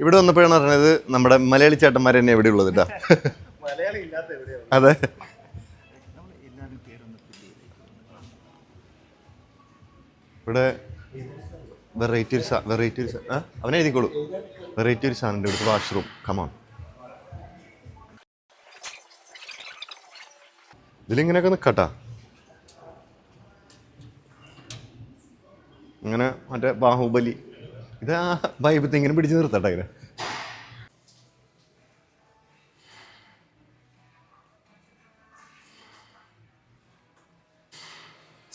ഇവിടെ വന്നപ്പോഴാണ് പറഞ്ഞത് നമ്മുടെ മലയാളി ചേട്ടന്മാർ തന്നെ എവിടെ ഉള്ളത് കേട്ടാ. അതെ, ഇവിടെ വെറൈറ്റി ഒരു അവനെ എഴുതിക്കോളൂ. വെറൈറ്റി ഒരു സാധനം ഇവിടുത്തെ വാഷ്റൂം. കമോൺ, ഇതിലിങ്ങനെയൊക്കെ നിൽക്കട്ടാ. ഇങ്ങനെ മറ്റേ ബാഹുബലി ഇത് ആ വൈബത്ത് ഇങ്ങനെ പിടിച്ച് നിർത്തട്ടെ ഇങ്ങനെ.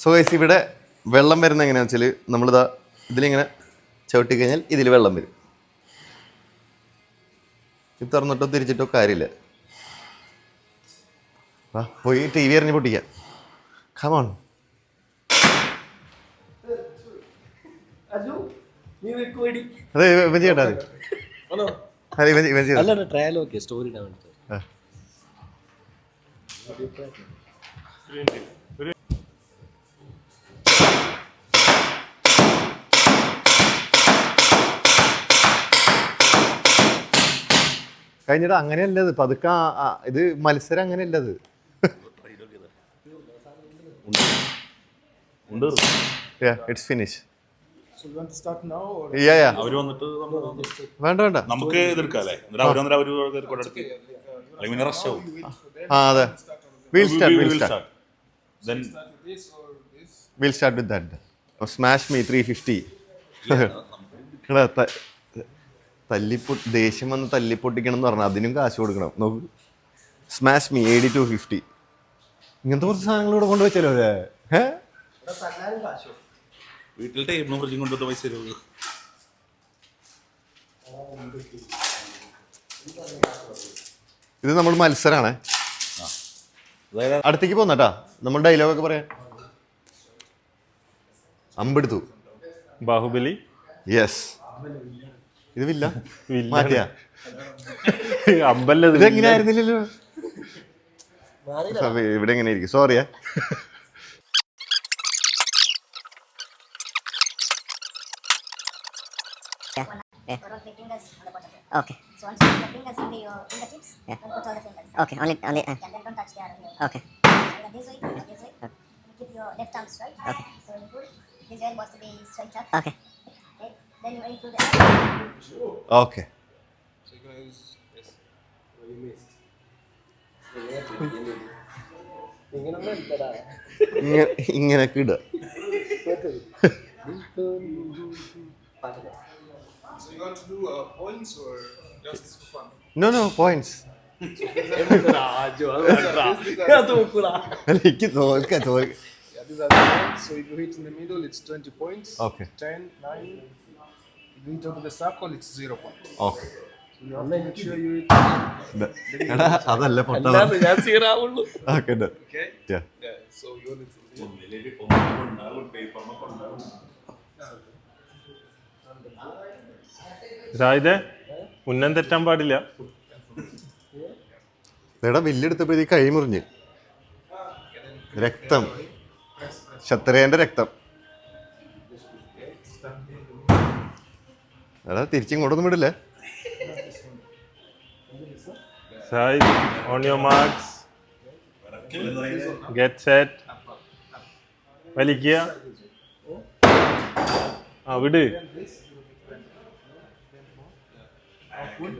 സോ ഗൈസ്, ഇവിടെ വെള്ളം വരുന്നത് എങ്ങനെയാണെന്ന് വെച്ചാൽ നമ്മളിതാ ഇതിലിങ്ങനെ ചവിട്ടി കഴിഞ്ഞാൽ ഇതിൽ വെള്ളം വരും. ഇത് തുറന്നിട്ടോ തിരിച്ചിട്ടോ കാര്യമില്ല. പോയി ടി വി എറിഞ്ഞ് പൊട്ടിക്കാം. കമോൺ. അതെ, ഇവൻ ചെയ്യട്ടെ. അതെ, ഇവൻ ചെയ്യട്ടെ. ട്രയൽ ഓക്കെ, സ്റ്റോറി ഇടാൻ വേണ്ടി. കഴിഞ്ഞിട്ട് അങ്ങനെയല്ലത് പതുക്കെ. ഇത് മത്സരം അങ്ങനെയല്ലത്. It's finish. വേണ്ട വേണ്ട, നമുക്ക് ഇതെടുക്കാല്ലേ. അതെ, we'll start with that. Smash me 350. ദേഷ്യം വന്ന് തല്ലിപ്പൊട്ടിക്കണം എന്ന് പറഞ്ഞാൽ അതിനും കാശ് കൊടുക്കണം. നോക്ക്, സ്മാഷ് മീ AD 250. ഇങ്ങനത്തെ കുറച്ച് സാധനങ്ങൾ ഇവിടെ കൊണ്ടുവച്ചാലോ അല്ലേ? വീട്ടിൽ ടേബിളും ഫ്രിഡ്ജും കൊണ്ടുവന്ന പൈസ തരുള്ളൂ. ഇത് നമ്മൾ മത്സരമാണ്. അടുത്തേക്ക് പോന്നട്ടാ, നമ്മൾ ഡയലോഗൊക്കെ പറയാം. അമ്പെടുത്തു. ബാഹുബലി. യെസ്. ഇത് വില്ല മാറ്റിയാ. അമ്പല്ലത് ഇതെങ്ങനെയായിരുന്നില്ലല്ലോ. ഇവിടെ എങ്ങനെ ഇരിക്കും? സോറിയാ. Okay. So once you put the fingers in your fingertips, then put all the fingers. Okay, only. And then don't touch the other. Okay. So this way, this way. Okay. You keep your left arm straight. Okay. So you pull. This elbow wants to be straight up. Okay. Okay. Then you pull the elbow. Okay. So you're gonna use this. You missed. ഇങ്ങനെയൊക്കെ ഇടുക. So you want to do points or just for fun? No, points. എനിക്ക് തോൽക്ക. Yeah, these are the points. So if you hit in the middle, it's 20 points. Okay. 10, 9. If you hit over the circle, it's 0 points. Okay. So you have to make sure you hit. എടാ അതല്ല പൊട്ട. ഞാൻ സീറാവുള്ളൂ. Okay. Okay? Yeah. Yeah. So you want it. ഷാഹിദേ, ഉന്നം തെറ്റാൻ പാടില്ല. എടാ വില്ലെടുത്തപ്പോ കൈ മുറിഞ്ഞ് രക്തം, ക്ഷത്രിയന്റെ രക്തം. എടാ തിരിച്ചിങ്ങോട്ടൊന്നും വിടില്ലേ? Shahid, on your marks, get set. വലിക്കുക. ആ വിട്. Pull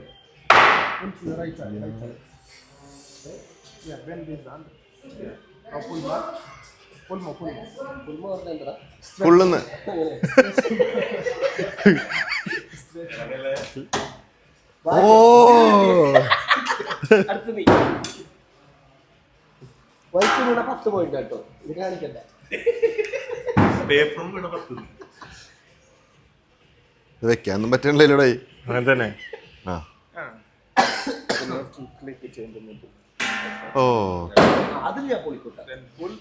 to the right side. Okay? Yeah, bend this hand. Now pull back. Pull more. Pull more than that. ഫുള്ളെന്ന്. ഓ അടുത്ത് നീ. വൈക്കിലൂടെ 10 പോയിന്റ് കേട്ടോ. ഇത് കാണിക്കണ്ട. പേപ്പറും ഇവിടെ 10. ഇത് വെക്കാനൊന്നും പറ്റണില്ലല്ലോടേ. അങ്ങനെ തന്നെ. ആ. Then you have to click it in the middle. ഓ. അതിൽ ഞാൻ പൊളിക്കൂട്ടാ. Then pull.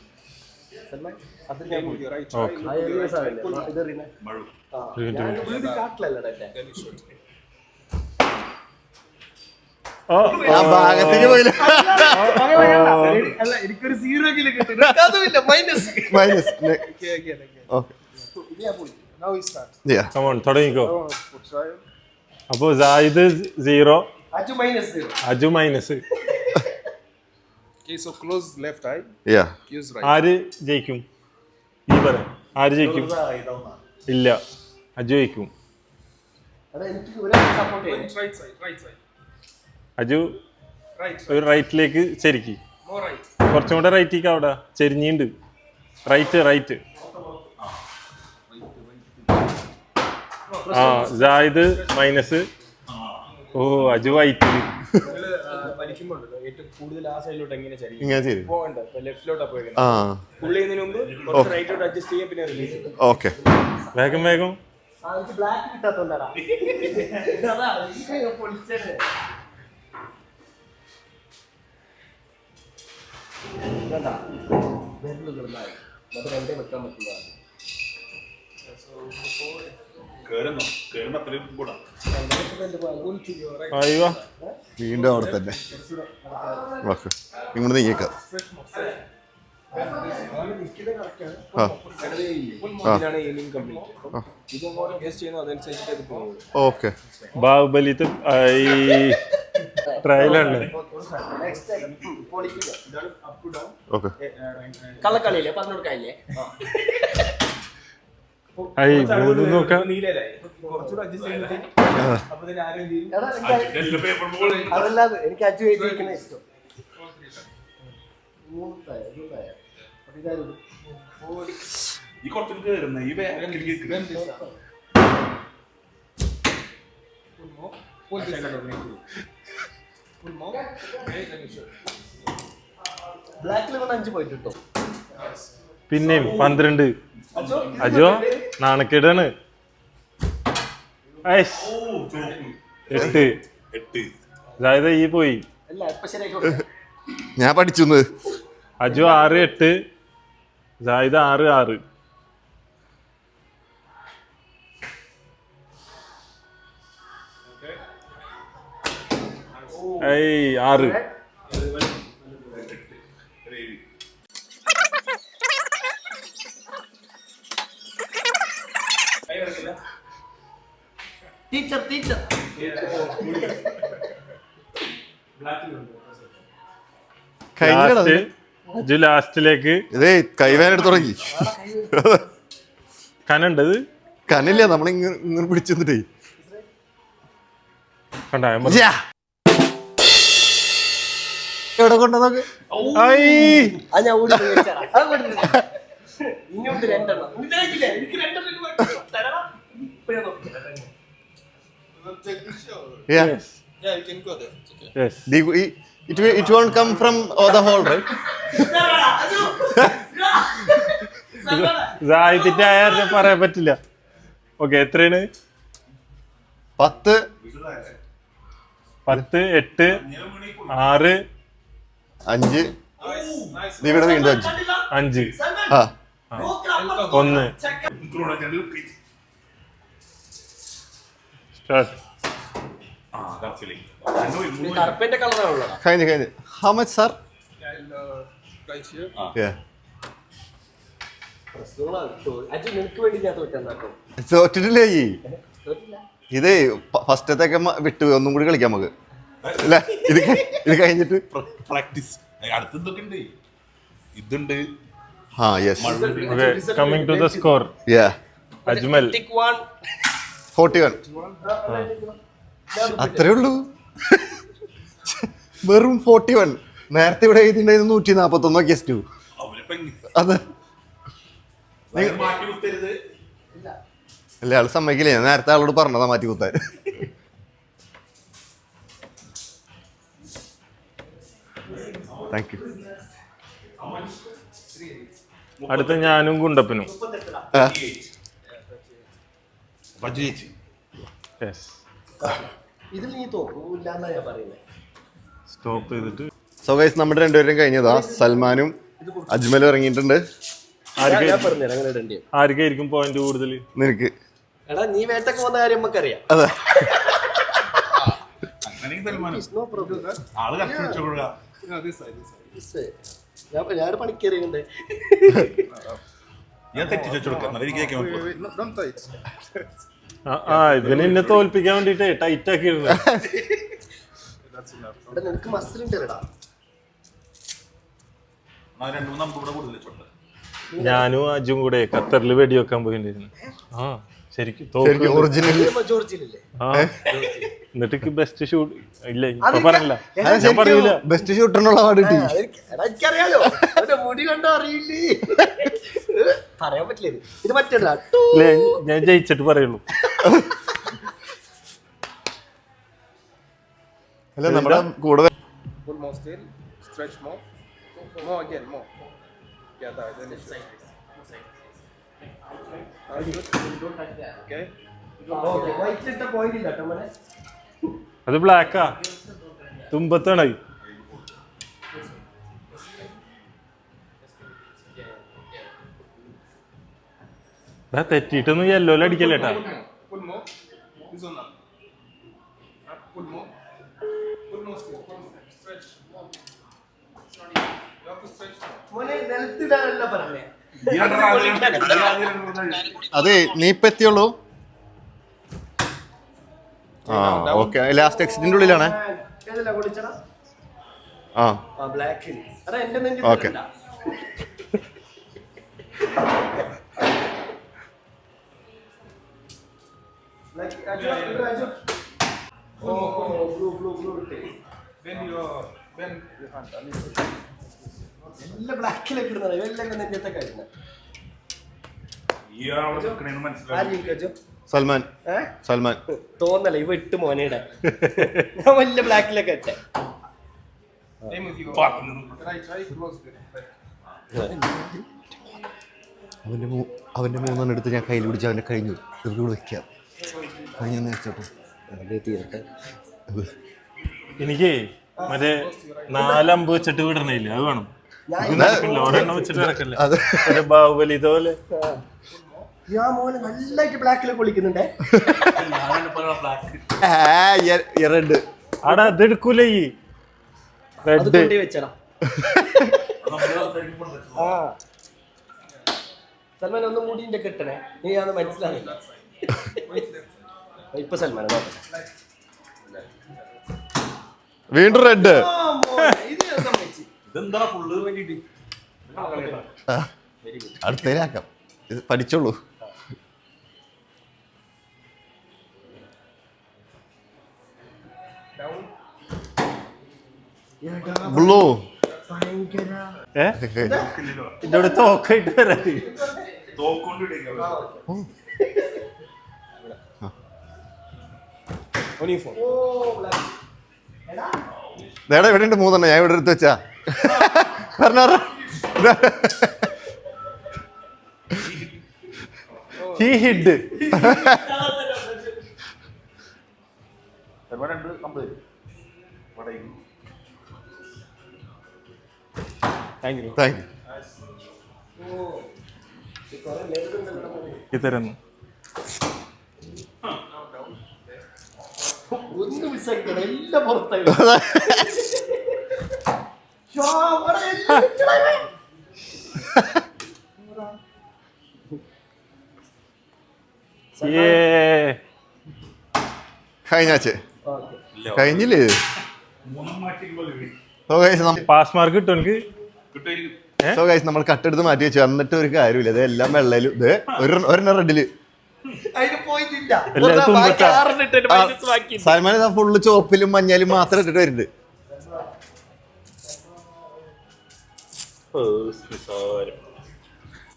സൽമാൻ, അതിൽ Aim ഞാൻ with your right Okay. eye. ആ ഏരിയ സാധനല്ലേ? Pull. ഇത് എറിയുന്നെ. മഴു. ആ. ഞാൻ വീട് കാട്ടിലല്ലടാ എന്റെ. Then you shoot. ഓ. ആ ഭാഗത്തേക്ക് പോയില്ല. അല്ല എനിക്കൊരു 0 കിലോ കിട്ടും. അതുമില്ല, minus. Minus. Again. Okay. So, yeah, pull. Now we start. Yeah. Come on, തുടങ്ങിക്കോ. For trial. അപ്പൊ Zayed 0, Aju minus 0. Aju minus. Okay, so close left eye, യാ use right. ആര് ജയിക്കും? ഈ പറ, ആര് ജയിക്കും? ഇല്ല, അജു ജയിക്കും. എടാ എനിക്ക് ഒരാൾ സപ്പോർട്ട് ചെയ്യും. Right side, right side. Aju Right side. ഒരു റൈറ്റിലേക്ക് ചെരിക്കി, More right. കുറച്ചും കൂടെ റൈറ്റിലേക്ക്. അവിടെ ചെരിഞ്ഞിണ്ട്. റൈറ്റ്. ആ സായിദ് മൈനസ്. ഓ അജു വൈറ്റ്. പഠിക്കുമ്പോണ്ടല്ലോ ഏറ്റവും കൂടുതൽ ആ സൈഡിലോട്ട് എങ്ങനെ ചരിക്കും ഇങ്ങനെ ശരി പോകണ്ട ലെഫ്റ്റിലോട്ടാ പോയത് ആ പുള്ളി ചെയ്യുന്നതിന് മുമ്പ് കുറച്ച് റൈറ്റോട്ട് അഡ്ജസ്റ്റ് ചെയ്യാൻ പിന്നെ റിലീസ് ചെയ്യും ഓക്കെ വേഗം എനിക്ക് ബ്ലാക്ക് കിട്ടാത്തോണ്ടാടാ. അതാ എനിക്ക് പൊളിച്ചത്. കണ്ടാ വെറുതെ അത് രണ്ടേ വെക്കാൻ പറ്റുന്നതാണ്. കേറുമ്പോ അത്രയും കൂടാ. അയ്യോ വീണ്ടും അവിടെ തന്നെ ഓക്കെ ഇങ്ങോട്ട് നീക്കാം ആ ഇതിലാണ് എയിമിംഗ് കംപ്ലീറ്റ് ഇതുപോലെ ഗസ്റ്റ് ചെയ്യുന്നു അതനുസരിച്ചിട്ട് അത് പോകുന്നത് ഓക്കെ ബാഹുബലി ഈ ട്രയലാണ്. ഓക്കെ കള്ളക്കളിയില്ലേ പറഞ്ഞു കൊടുക്കാനില്ലേ? ഐ മൂന്ന് നോക്കാം. നീലയിലായി കുറച്ചുകൂടെ അഡ്ജസ്റ്റ് ചെയ്യുമ്പോഴത്തേക്ക് അപ്പൊ തന്നെ ആരും ചെയ്യും എടാ, അതല്ലാതെ എനിക്ക് അജു എഴുതിയിരിക്കുന്ന ഇഷ്ടം. ഈ കുറച്ചും കേറുന്ന ഈ വേഗം ബ്ലാക്കിൽ കൊണ്ട് 5 പോയിട്ട് കിട്ടും. പിന്നെയും 12. അജോ നാണക്കേടാണ്. 8. അതായത് ഈ പോയി. അല്ല ഇപ്പൊ ശരിയാക്കി ഞാൻ പഠിച്ചു അജു 6, 8. സായിദ് 6, 6. ഏയ് 6. ടീച്ചർ ലാസ്റ്റ് അജു ലാസ്റ്റിലേക്ക് ഇതേ കൈവേനെടുത്ത് തുടങ്ങി കനുണ്ടത് കനില്ല നമ്മളിങ്ങനെ ഇങ്ങനെ പിടിച്ചിട്ടേ കണ്ട എവിടെ കൊണ്ടുവന്നോക്ക് അത് ഞാൻ ഓടി ഇങ്ങോട്ട് 2 എണ്ണം എനിക്ക് 2 എണ്ണം തരണം. Yeah. Yeah, you can go there. It's okay. Yes It won't come from the hole, right? സായിദിന്റെ ആയാലും പറയാൻ പറ്റില്ല. ഓക്കെ എത്രയാണ്? 10 10, 8, 6, 5 ഇവിടെ വീണ്ടും 5 5. ആ 1 സ്റ്റാർട്ട്. കറുപ്പിന്റെ കളറാണല്ലോ. കഴിഞ്ഞു How much, sir? Right here. Yeah. Aju നിനക്ക് വേണ്ടി ഞാൻ തോറ്റാക്കും. തോറ്റിട്ടില്ലേ ഈ ഇതേ ഫസ്റ്റത്തൊക്കെ വിട്ടു ഒന്നും കൂടി കളിക്കാം നമുക്ക് അല്ല ഇത് കഴിഞ്ഞിട്ട് പ്രാക്ടീസ് അടുത്ത് ഇതൊക്കെ ഉണ്ട് ഇതുണ്ട് ആ yes okay coming to the score. Ajmal 41 അത്രേ ഉള്ളൂ വെറും 41. നേരത്തെ ഇവിടെ എഴുതിണ്ടായിരുന്നു 141 ഗസ്റ്റ്. അവരിപ്പോ അത് മാറ്റി കുത്തരുത്. അല്ല ആള് സമ്മതിക്കില്ലേ ഞാൻ നേരത്തെ ആളോട് പറഞ്ഞതാ മാറ്റി കുത്താൻ. Thank you. അടുത്ത ഞാനും ഗുണ്ടപ്പനും. യെസ് ഇതിൽ നീ തോക്കൂല്ലാന്നാ ഞാൻ പറയുന്നത്. സ്റ്റോപ്പ് ചെയ്തിട്ട് സോ ഗൈസ് നമ്മുടെ രണ്ടുപേരും കഴിഞ്ഞതാ. സൽമാനും അജ്മലും ഇറങ്ങിയിട്ടുണ്ട്. ഞാൻ പറഞ്ഞുതരാം അങ്ങനെ ഇടേണ്ടി. ആർക്കായിരിക്കും പോയിന്റ് കൂടുതൽ? നിനക്ക് എടാ നീ വേട്ടക്ക് പോകുന്ന കാര്യം നമുക്കറിയാം. അതെ അങ്ങനെയെങ്കിൽ സൽമാനും നോ പ്രോബ്ലം. ആള് correct വെച്ചോളുക. Yeah, this side, this side. ഞാൻ പണിക്കേറിയുണ്ട്. ഞാൻ തെറ്റിച്ച് വെച്ചോടുക്കാം. നല്ല രീതിക്ക് Wait, no, don't touch. ഇവന് എന്നെ തോൽപ്പിക്കാൻ വേണ്ടിട്ട് ടൈറ്റ് ആക്കി ഇടുന്നത്. ഇവിടെ നിനക്ക് മസിൽ ഉണ്ടല്ലോടാ. രണ്ടു മൂന്ന് നമുക്ക് ഇവിടെ കൂടുതൽ വെച്ചോട്ടെ. ഞാനും അജും കൂടെ ഖത്തറിൽ വെടിവെക്കാൻ പോയിണ്ടായിരുന്നു. ആ ശരിക്കും ഒറിജിനൽ ജോർജിയല്ലേ? ആ എന്നിട്ട് ബെസ്റ്റ് ഷൂട്ട് ഇല്ല ഇപ്പൊ പറഞ്ഞില്ല, ഞാൻ പറയൂല. ബെസ്റ്റ് ഷൂട്ടറിനുള്ള അവാർഡ് കിട്ടി. എനിക്കറിയാലോ, അവന്റെ മുടി കണ്ടോ അറിയില്ലേ, പറയാൻ പറ്റില്ല. ഇത് മറ്റേടാ, ഇല്ല ഞാൻ ജയിച്ചിട്ട് പറയുള്ളൂ. അല്ല നമ്മുടെ കൂടുതൽ Pull more still. Stretch more. More again. More. Yeah, that. Then it's okay. വൈറ്റിലിട്ട പോയിന്റ് ഇല്ല കേട്ടോ മോനെ. അത് ബ്ലാക്കാ, തുമ്പത്താണ്. തെറ്റിട്ടൊന്നും യെല്ലോയിൽ അടിക്കല്ലേട്ടാ. Pull more. This one up. Pull more. Pull more still. Pull more. Stretch. More. You have to stretch more. മോനെ നിലത്തിടാനല്ല പറഞ്ഞേ. അതെ നീ ഇപ്പൊ എത്തിയുള്ളൂ. ആ ഓക്കെ, ലാസ്റ്റ് എക്സിറ്റിന്റെ ഉള്ളിലാണേ. ഏതല്ല കുളിച്ചടാ? ആ ബ്ലാക്കിൽ. അതാ എന്റെ നെഞ്ചിൽ okay. Bend your hand a little. എല്ലാം ബ്ലാക്കിലേക്ക് ഇടുന്നത്, എല്ലാം നെഞ്ചത്തെ കഴിഞ്ഞ. ഈ അവിടെ നിൽക്കണേന്ന് മനസ്സിലായി. ആരും സൽമാൻ സൽമാൻ തോന്നല ഇവ ഇട്ട് മോനയുടെ ഞാൻ വലിയ ബ്ലാക്കിലൊക്കെ ഇട്ടെ. Aim with your try close it. അവന്റെ മൂന്നെണ്ണം എടുത്ത് ഞാൻ കയ്യിൽ പിടിച്ച് അവന്റെ കഴിഞ്ഞു ഇവിടെ വെക്കാം. കഴിഞ്ഞെന്ന് വെച്ചോട്ടെ. എനിക്ക് മറ്റേ 4 അമ്പ് വെച്ചിട്ട് വിടണില്ല, അത് വേണം. ഒരെണ്ണം വെച്ചിട്ട് ഇറക്കല്ലേ, ബാഹുബലി ഇതുപോലെ. ഞാൻ മോനെ നല്ലായിട്ട് ബ്ലാക്കിലേക്ക് വിളിക്കുന്നുണ്ടേ. റെഡ് ആടാ അത് എടുക്കൂല ഈ അത് റെഡ്. കൊണ്ടേ വെച്ചടാ. സൽമാൻ ഒന്ന് മുടിന്റെ കെട്ടണേ, നീ അത് മനസ്സിലാവില്ല. ഇപ്പൊ സൽമാൻ വീണ്ടും റെഡ്. ഇതെന്താ ഫുള്ള് വേണ്ടിട്ട് അടുത്തേലാക്കാം, ഇത് പഠിച്ചോളൂ. ബ്ലൂ ഇതോടെ തോക്കായിട്ട് വരാതി. തോക്കൊണ്ട് നേടാ ഇവിടെ ഉണ്ട് 3 ഞാൻ ഇവിടെ എടുത്ത് വെച്ചാ പറഞ്ഞ ഹി ഹിഡ്. രണ്ട് കമ്പ് താങ്ക് യു. Thank you. ഇതരുന്നു ഒന്ന് മിസ്സാക്കിക്കണം, എല്ലാം പുറത്തായി. കഴിഞ്ഞാച്ചേ കഴിഞ്ഞില്ലേ? മൂന്നും മാറ്റി സോ ഗൈസ് പാസ് മാർക്ക് കിട്ടും എനിക്ക്. നമ്മൾ കട്ടെടുത്ത് മാറ്റി വെച്ചു. എന്നിട്ട് ഒരു കാര്യമില്ല, ഇത് എല്ലാം വെള്ളയിലും. ഇത് ഒരെണ്ണം റെഡില്. അതിന് പോയിട്ടില്ല. എല്ലാം തുമ്പത്താ. സൽമാൻ ഇതാ ഫുള്ള് ചോപ്പിലും മഞ്ഞയിലും മാത്രം ഇട്ടിട്ട് വരുന്നുണ്ട്.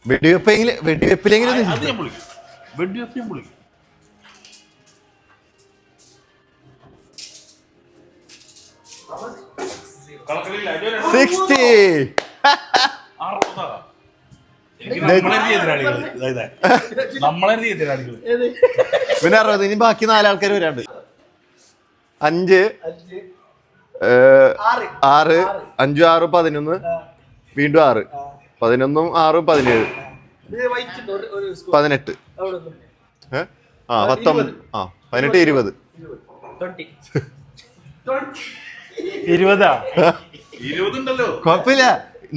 വെടിവെപ്പിലെങ്കിലും അത് ഞാൻ വിളിക്കും. വെടിവെപ്പ് ഞാൻ വിളിക്കും. കളക്കളില്ല 60. നമ്മളെ എതിരാളികൾ പിന്നെ 60. ഇനി ബാക്കി 4 ആൾക്കാർ വരാണ്ട്. 5 6 5 6 11 വീണ്ടും 6 11 6 17 18 ആ 19 ആ 18 20 20. 20 ഉണ്ടല്ലോ. കുഴപ്പമില്ല,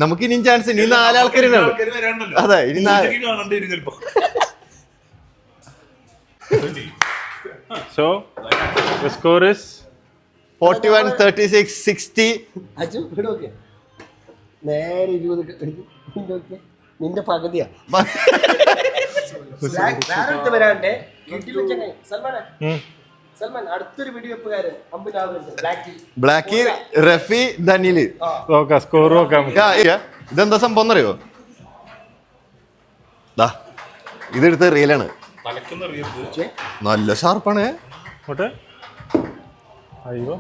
നമുക്ക് ഇനിയും ചാൻസ്. ഇനി 4 ആൾക്കാർ അതെ ഇനി 4 കാണേണ്ടി വരും ചിലപ്പോ. So the score is 41, 36, 60. അച്ഛൻ ഇവിടെ നോക്കിയ നേരെ 20 നോക്കിയ നിന്റെ പകുതിയാ വേറെ വരാണ്ടേ വീട്ടിൽ വെച്ചേ സൽമാൻ അടുത്തൊരു വെടിവെപ്പുകാരൻ ബ്ലാക്കി, റഫി, ദനില്. നോക്കാം സ്കോർ നോക്കാം. ഇതെന്താ സംഭവം എന്നറിയോ? ഇതെടുത്ത റിയലാണ്. നല്ല ഷാർപ്പാണ്. അയ്യോ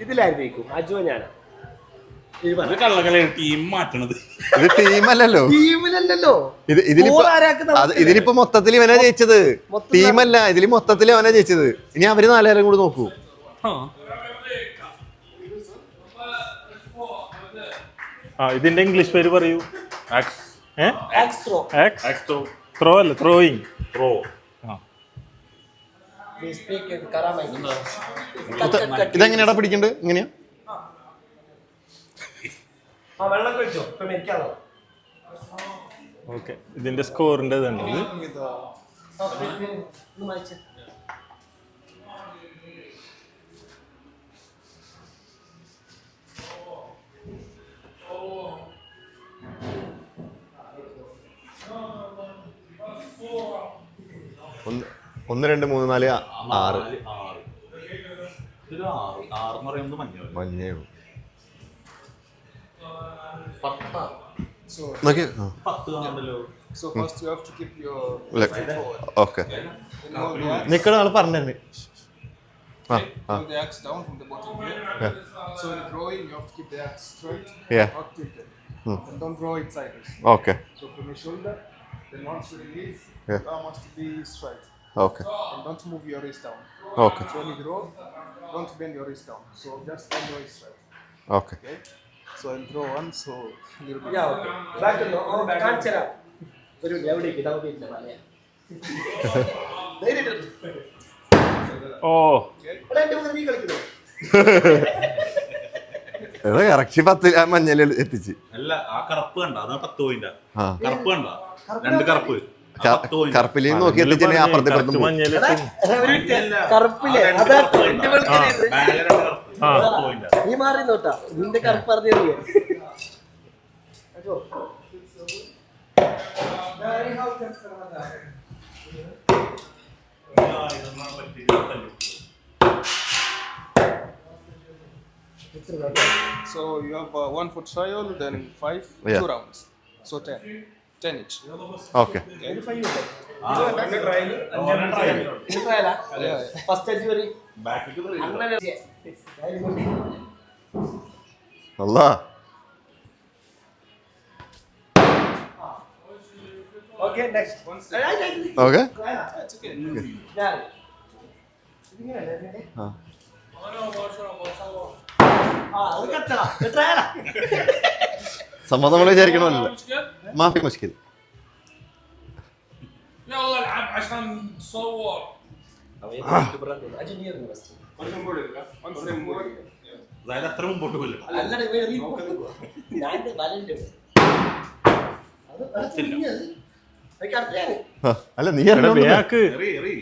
ഇതിലായിരിക്കും അജുവ ഞാനാ ടീം മാറ്റണത്. ഇത് ടീമല്ലല്ലോ, ടീമിലല്ലോ. ഇതിലിപ്പോ മൊത്തത്തിൽ ഇവനാ ജയിച്ചത്. ടീമല്ല, ഇതിൽ മൊത്തത്തിൽ അവനാ ജയിച്ചത്. ഇനി അവര് 4 പേരും കൂടി നോക്കൂ. ഇതിന്റെ ഇംഗ്ലീഷ് പേര് പറയൂ. ത്രോ അല്ല, ത്രോയിങ്. ഇതെങ്ങനെയാടാ പിടിക്കണ്ടത്? ഇങ്ങനെയാ? ഓക്കെ, ഇതിന്റെ സ്കോറിന്റെ ഇതുണ്ട്. ഒന്ന് 2 3 4 6 മഞ്ഞയോ നോക്കി. So first you have to keep your okay, നിക്കണ ആള് പറഞ്ഞു. Pull the axe down from the bottom here. Yeah. So in drawing you have to keep the axe straight, Yeah. not tilted. And don't draw it sideways. Okay So from your shoulder, then once you release, Yeah. the arm has to be straight. Okay And don't move your wrist down. Okay So when you draw, don't bend your wrist down. So just bend your wrist straight. Okay. Okay? So I'll draw one, so a little bit. ഓ എടാ correct 10 മഞ്ഞൾ എത്തിച്ച്. അല്ല, ആ കറുപ്പ് കണ്ട, അതാ 10 point. ആ കറുപ്പ് കണ്ട, 2 കറുപ്പ്. കറുപ്പിലേക്ക് നോക്കി എത്തിച്ചാൽ അപ്പുറത്തെ ഇപ്പുറത്തും പോകും. കറുപ്പില്ലേ അതാ എന്റെ പോയിന്റ്. നീ മാറി നോട്ടാ, നിന്റെ കറുപ്പ് അറിഞ്ഞു. So you have 1 for trial, then 5, Yeah. 2 rounds. So 10 each. Okay. First അജുവറി അല്ലാ okay next okay. It's okay. സംഭവം നമ്മൾ വിചാരിക്കണമല്ലോ. മാഫി മുഷ്കിൽ. يلا العب عشان تصور. അതായത് അത്ര മുമ്പോട്ട് പോയില്ല. അല്ല നീ അറിയണം. ബാക്ക്. എറി, എറി.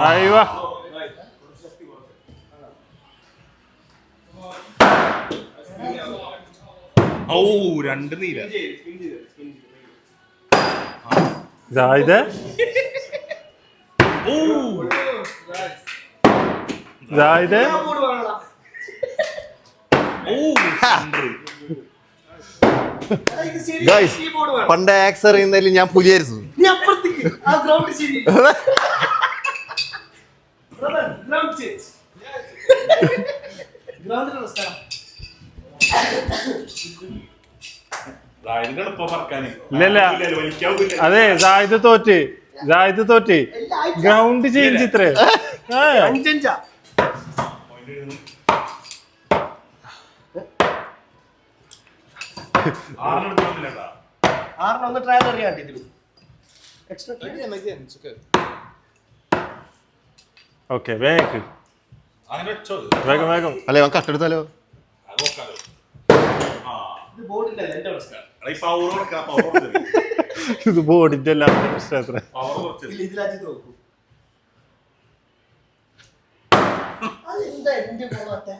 അയ്യോ ഓ, 2 നീല. ജായിദ്. ഓ, ജായിദ്. ഓ, സെൻട്രൽ. ഗൈസ്, പണ്ട് ആക്സ് അറിയുന്നതിൽ ഞാൻ പുലിയായിരുന്നു. നീ അപ്പുറത്തേക്ക് ആ ഗ്രൗണ്ട് ശരി ഗ്രൗണ്ട് ചേഞ്ച് ഗ്രൗണ്ടിലുള്ള സ്ഥലം ഇതിന്റെ എളുപ്പം പറക്കാന്. ഇല്ലല്ല, വലിക്കാവില്ല. അതെ ജായിദ് തോറ്റ്. ഗ്രൗണ്ട് ചേഞ്ച് ഇത്രേ. 5 6 ട്രയൽ അറിയാണ്ട് ഇതിൽ extra Again, it's okay. Okay, വേഗം അങ്ങനെ വെച്ചോ. വേഗം. അല്ലെ അവൻ കട്ടെടുത്താലോ? അത് നോക്കാലോ. ആ, ഇത് ബോർഡിലല്ല എന്റെ പ്രശ്നം. എടാ, ഈ പവർ കൊടുക്കാം, പവർ കൊടുക്കാം. ഇത് ബോഡിന്റെ എല്ലാം പ്രശ്നം എത്ര പവർ കുറച്ച് ഇതിലാക്കി നോക്കൂ. അതെന്താ എന്റെ പോകാത്തെ?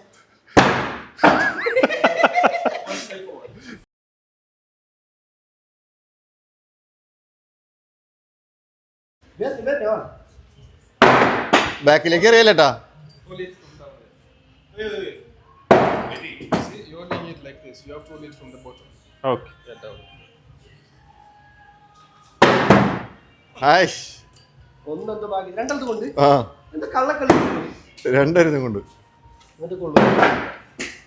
ബാക്കിലേക്ക് അറിയാലേട്ടാ. Pull it from down there. See, you're doing it like this. You have to pull it from the bottom. Okay Yeah, down. Hi. ഒന്നെന്തോ ബാക്കി രണ്ടെടുത്ത് കൊണ്ട് ആ എന്താ കള്ളക്കളി രണ്ടായിരുന്നു കൊണ്ട്. എന്നിട്ട് കൊള്ളു.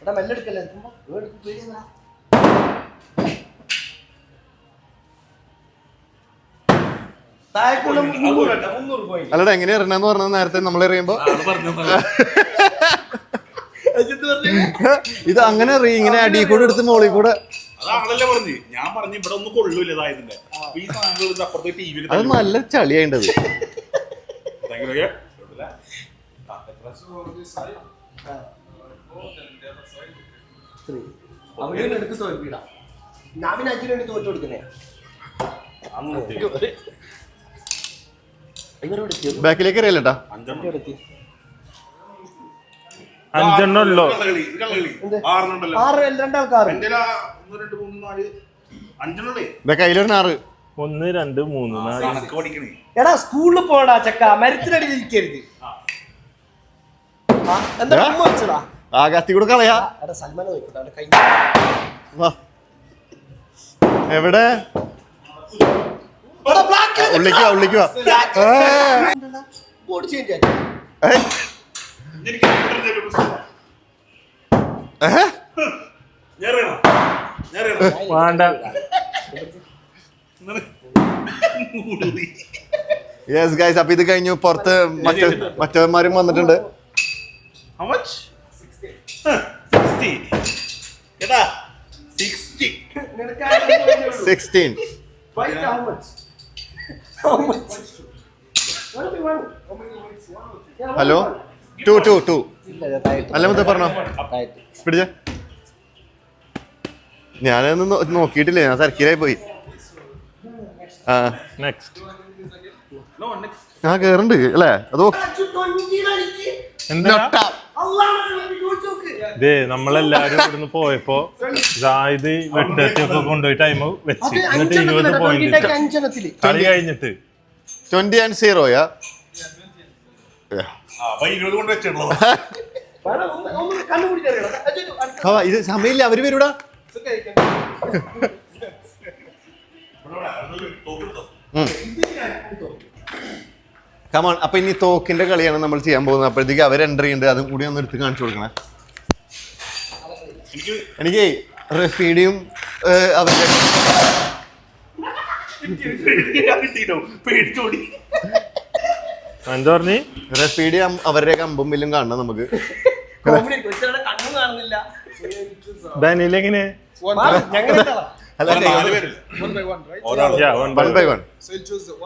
എടാ മെല്ലെടുക്കല്ലേ പേടിയാ. താഴേക്കുള്ള 300 പോയിന്റ്. അല്ലടാ എങ്ങനെയാ എറിയണെന്ന് പറഞ്ഞത് നേരത്തെ നമ്മൾ എറിയുമ്പോ ഇത് അങ്ങനെ എറിയും, ഇങ്ങനെ അടി കൂടെ എടുത്ത് മോളിൽ കൂടെ. അതാണല്ലേ പറഞ്ഞു. ഞാൻ പറഞ്ഞു ഇവിടെ ഒന്നും കൊള്ളൂല ഇതായതിന്റെ. അപ്പൊ ഈ സാധനങ്ങൾ അപ്പുറത്തെ ടിവിയിൽ അത് നല്ല ചളിയായിണ്ടത്. So this side. Then the other side. അവിടെ എടുത്ത് തോൽപ്പിടാം. ഞാൻ പിന്നെ അച്ഛന് വേണ്ടി തോറ്റു കൊടുക്കുന്നേ. ഇവരോട് ബാക്കിലേക്ക് അറിയാലേട്ടാ. അഞ്ചെണ്ണം ഉള്ളോ? ആറെണ്ണുണ്ടല്ലോ. രണ്ടാൾക്കാർ എന്റെ 1 2 3 4 5 ഇതാ കയ്യിലൊരു 4. 1 2 3 4 കണക്ക് പഠിക്കണേ. എടാ സ്കൂളിൽ പോടാ ചക്ക, മരത്തിനടി ഇരിക്കരുത്. എന്താ അമ്മ വെച്ചടാ? ആ കത്തി കൂടെ കളയാ. എടാ സൽമാനെ നോക്കട്ടെ, അവന്റെ കൈ വാ. എവിടെ ഉള്ളിക്ക് വാ, ഉള്ളിക്ക് വാ. ബോർഡ് ചേഞ്ച് ആക്കി. ഏയ്. എനിക്ക് ഇവിടുത്തെ പ്രശ്നം. ഏഹ്? ഞാൻ അറിയണം. ഞാൻ അറിയണം. വേണ്ട. യെസ് ഗൈസ്, അപ്പൊ ഇത് കഴിഞ്ഞു. പുറത്ത് മറ്റവന്മാരും വന്നിട്ടുണ്ട്. How much? 60. കേട്ടാ 60. 16. Wait, how much? How much? What do you want? Yeah, what hello do you want? 2 ഇല്ല, താഴത്ത്. അല്ല മുത്തേ പറഞ്ഞോ. താഴത്ത്. പിടിച്ച ഞാനൊന്നും നോക്കിയിട്ടില്ല, ഞാൻ സർക്കിലായി പോയി. ആ നെക്സ്റ്റ് No, next. ഞാൻ കേറുന്നുണ്ട് അല്ലേ? അത് എന്താ ഇതേ നമ്മളെല്ലാരും ഇവിടുന്ന് പോയപ്പോ ഇത് വെട്ടൊക്കെ കൊണ്ടുപോയി ടൈം വെച്ച് എന്നിട്ട് 20 പോയിന്റ് അഞ്ചെണ്ണത്തില് കളി കഴിഞ്ഞിട്ട് 20 and 0 യാ. അപ്പൊ 20 കൊണ്ട് വെച്ചിട്ടുള്ളൂ. കണ്ടുപിടിച്ചറിയണം. ഇത് സമയമില്ല, അവര് വരൂടാ. It's okay, you can. Come on. അപ്പൊ ഇനി തോക്കിന്റെ കളിയാണ് നമ്മൾ ചെയ്യാൻ പോകുന്നത്. അപ്പോഴത്തേക്ക് അവർ എൻട്രി ഉണ്ട്, അതും കൂടി ഒന്ന് എടുത്ത് കാണിച്ചു കൊടുക്കണേ. എനിക്ക് റഫീഡിയും അവരുടെ പേടിച്ചോടി. എന്താ പറഞ്ഞ് റഫീഡിയും അവരുടെ കമ്പും ബില്ലും കാണണം നമുക്ക്. കോമഡി കണ്ണും കാണുന്നില്ല. ഡാനിയിലെങ്ങനെ ഞങ്ങൾ അല്ല, നാല് പേരില്ല. One by one, right? ഒരാള്. Yeah, 1 1 by 1. So you'll choose one.